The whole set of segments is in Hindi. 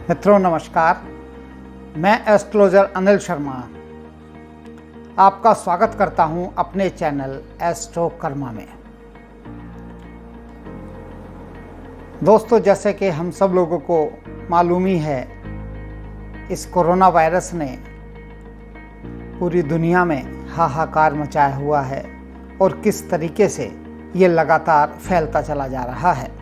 मित्रों नमस्कार, मैं एस्ट्रोलॉजर अनिल शर्मा आपका स्वागत करता हूं अपने चैनल एस्ट्रो कर्मा में। दोस्तों, जैसे कि हम सब लोगों को मालूम ही है, इस कोरोना वायरस ने पूरी दुनिया में हाहाकार मचाया हुआ है और किस तरीके से ये लगातार फैलता चला जा रहा है।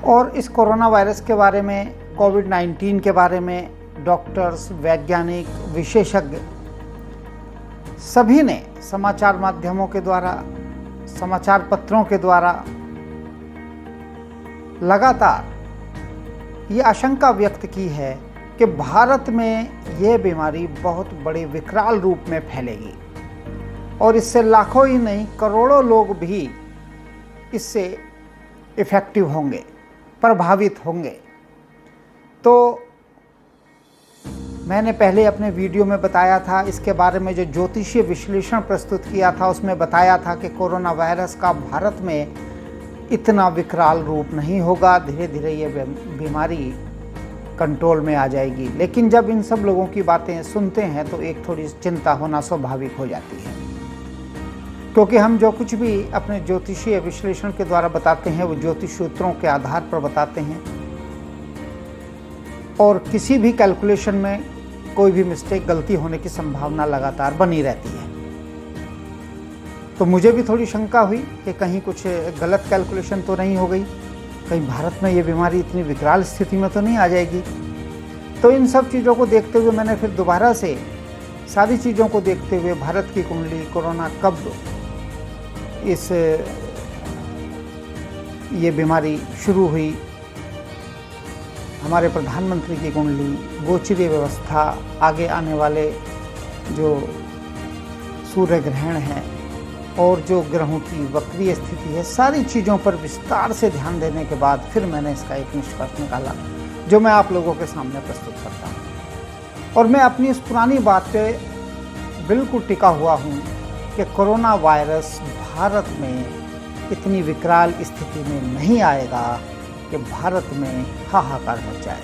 और इस कोरोना वायरस के बारे में, कोविड-19 के बारे में डॉक्टर्स, वैज्ञानिक, विशेषज्ञ सभी ने समाचार माध्यमों के द्वारा, समाचार पत्रों के द्वारा लगातार ये आशंका व्यक्त की है कि भारत में ये बीमारी बहुत बड़े विकराल रूप में फैलेगी और इससे लाखों ही नहीं करोड़ों लोग भी इससे इफ़ेक्टिव होंगे, प्रभावित होंगे। तो मैंने पहले अपने वीडियो में बताया था, इसके बारे में जो ज्योतिषीय विश्लेषण प्रस्तुत किया था उसमें बताया था कि कोरोना वायरस का भारत में इतना विकराल रूप नहीं होगा, धीरे धीरे ये बीमारी कंट्रोल में आ जाएगी। लेकिन जब इन सब लोगों की बातें सुनते हैं तो एक थोड़ी चिंता होना स्वाभाविक हो जाती है, क्योंकि हम जो कुछ भी अपने ज्योतिषीय विश्लेषण के द्वारा बताते हैं वो ज्योतिष सूत्रों के आधार पर बताते हैं और किसी भी कैलकुलेशन में कोई भी मिस्टेक, गलती होने की संभावना लगातार बनी रहती है। तो मुझे भी थोड़ी शंका हुई कि कहीं कुछ गलत कैलकुलेशन तो नहीं हो गई, कहीं भारत में ये बीमारी इतनी विकराल स्थिति में तो नहीं आ जाएगी। तो इन सब चीज़ों को देखते हुए मैंने फिर दोबारा से सारी चीज़ों को देखते हुए भारत की कुंडली, कोरोना कब ये बीमारी शुरू हुई, हमारे प्रधानमंत्री की कुंडली, गोचरीय व्यवस्था, आगे आने वाले जो सूर्य ग्रहण हैं और जो ग्रहों की वक्रीय स्थिति है, सारी चीज़ों पर विस्तार से ध्यान देने के बाद फिर मैंने इसका एक निष्कर्ष निकाला जो मैं आप लोगों के सामने प्रस्तुत करता हूँ। और मैं अपनी इस पुरानी बात पे बिल्कुल टिका हुआ हूँ कि कोरोना वायरस भारत में इतनी विकराल स्थिति में नहीं आएगा कि भारत में हाहाकार मच जाए।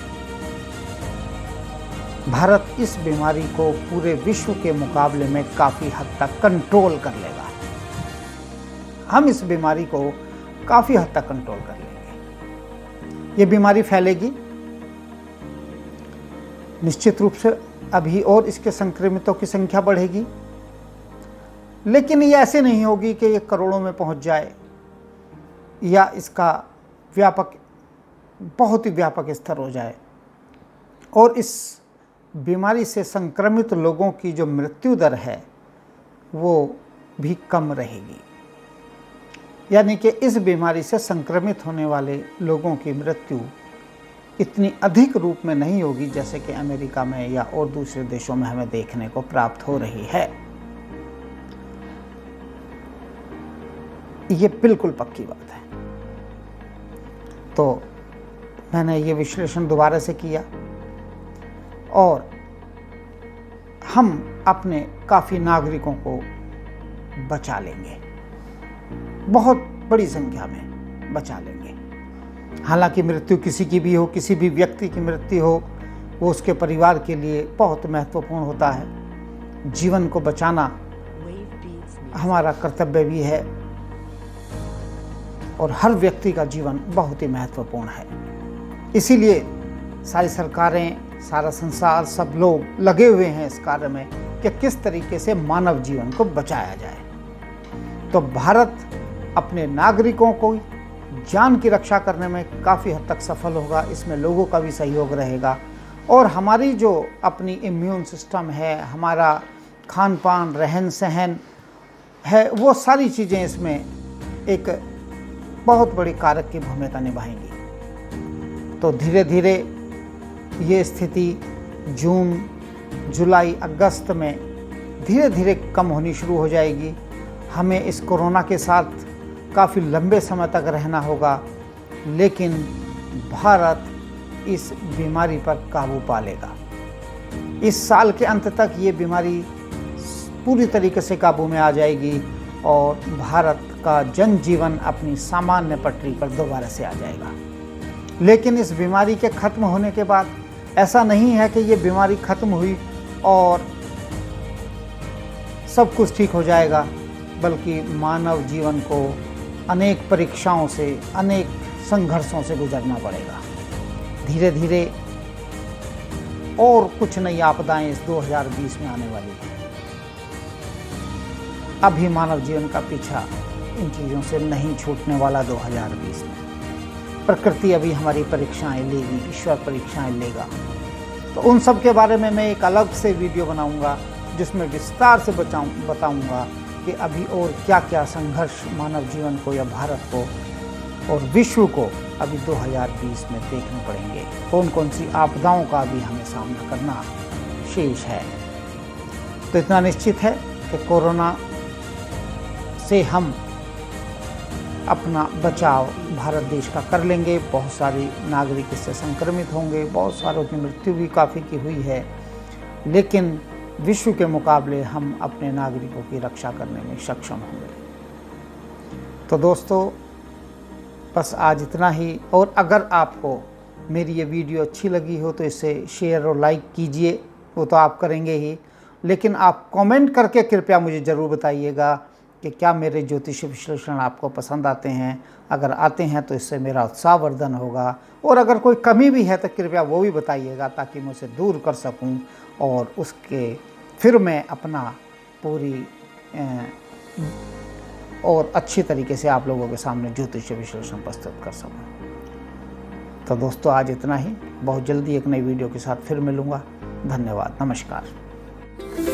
भारत इस बीमारी को पूरे विश्व के मुकाबले में काफ़ी हद तक कंट्रोल कर लेगा। हम इस बीमारी को काफ़ी हद तक कंट्रोल कर लेंगे। ये बीमारी फैलेगी निश्चित रूप से अभी, और इसके संक्रमितों की संख्या बढ़ेगी, लेकिन ये ऐसे नहीं होगी कि ये करोड़ों में पहुंच जाए या इसका बहुत ही व्यापक स्तर हो जाए। और इस बीमारी से संक्रमित लोगों की जो मृत्यु दर है वो भी कम रहेगी, यानी कि इस बीमारी से संक्रमित होने वाले लोगों की मृत्यु इतनी अधिक रूप में नहीं होगी जैसे कि अमेरिका में या और दूसरे देशों में हमें देखने को प्राप्त हो रही है। ये बिल्कुल पक्की बात है। तो मैंने ये विश्लेषण दोबारा से किया और हम अपने काफ़ी नागरिकों को बचा लेंगे, बहुत बड़ी संख्या में बचा लेंगे। हालांकि मृत्यु किसी की भी हो, किसी भी व्यक्ति की मृत्यु हो, वो उसके परिवार के लिए बहुत महत्वपूर्ण होता है। जीवन को बचाना हमारा कर्तव्य भी है और हर व्यक्ति का जीवन बहुत ही महत्वपूर्ण है। इसीलिए सारी सरकारें, सारा संसार, सब लोग लगे हुए हैं इस कार्य में कि किस तरीके से मानव जीवन को बचाया जाए। तो भारत अपने नागरिकों को जान की रक्षा करने में काफ़ी हद तक सफल होगा। इसमें लोगों का भी सहयोग रहेगा और हमारी जो अपनी इम्यून सिस्टम है, हमारा खान पान, रहन सहन है, वो सारी चीज़ें इसमें एक बहुत बड़ी कारक की भूमिका निभाएंगी। तो धीरे धीरे ये स्थिति जून, जुलाई, अगस्त में धीरे धीरे कम होनी शुरू हो जाएगी। हमें इस कोरोना के साथ काफ़ी लंबे समय तक रहना होगा, लेकिन भारत इस बीमारी पर काबू पा लेगा। इस साल के अंत तक ये बीमारी पूरी तरीके से काबू में आ जाएगी और भारत का जनजीवन अपनी सामान्य पटरी पर दोबारा से आ जाएगा। लेकिन इस बीमारी के ख़त्म होने के बाद ऐसा नहीं है कि ये बीमारी ख़त्म हुई और सब कुछ ठीक हो जाएगा, बल्कि मानव जीवन को अनेक परीक्षाओं से, अनेक संघर्षों से गुजरना पड़ेगा। धीरे धीरे और कुछ नई आपदाएं इस 2020 में आने वाली हैं। अभी मानव जीवन का पीछा इन चीज़ों से नहीं छूटने वाला 2020 में। प्रकृति अभी हमारी परीक्षाएं लेगी, ईश्वर परीक्षाएं लेगा। तो उन सब के बारे में मैं एक अलग से वीडियो बनाऊंगा, जिसमें विस्तार से बताऊंगा कि अभी और क्या क्या संघर्ष मानव जीवन को या भारत को और विश्व को अभी 2020 में देखने पड़ेंगे। कौन कौन सी आपदाओं का भी हमें सामना करना शेष है। तो इतना निश्चित है कि कोरोना से हम अपना बचाव भारत देश का कर लेंगे। बहुत सारे नागरिक इससे संक्रमित होंगे, बहुत सारों की मृत्यु भी काफ़ी की हुई है, लेकिन विश्व के मुकाबले हम अपने नागरिकों की रक्षा करने में सक्षम होंगे। तो दोस्तों, बस आज इतना ही। और अगर आपको मेरी ये वीडियो अच्छी लगी हो तो इसे शेयर और लाइक कीजिए, वो तो आप करेंगे ही, लेकिन आप कमेंट करके कृपया मुझे ज़रूर बताइएगा कि क्या मेरे ज्योतिष विश्लेषण आपको पसंद आते हैं। अगर आते हैं तो इससे मेरा उत्साहवर्धन होगा, और अगर कोई कमी भी है तो कृपया वो भी बताइएगा, ताकि मैं उसे दूर कर सकूं और उसके फिर मैं अपना पूरी और अच्छी तरीके से आप लोगों के सामने ज्योतिष विश्लेषण प्रस्तुत कर सकूं। तो दोस्तों, आज इतना ही। बहुत जल्दी एक नई वीडियो के साथ फिर मिलूँगा। धन्यवाद, नमस्कार।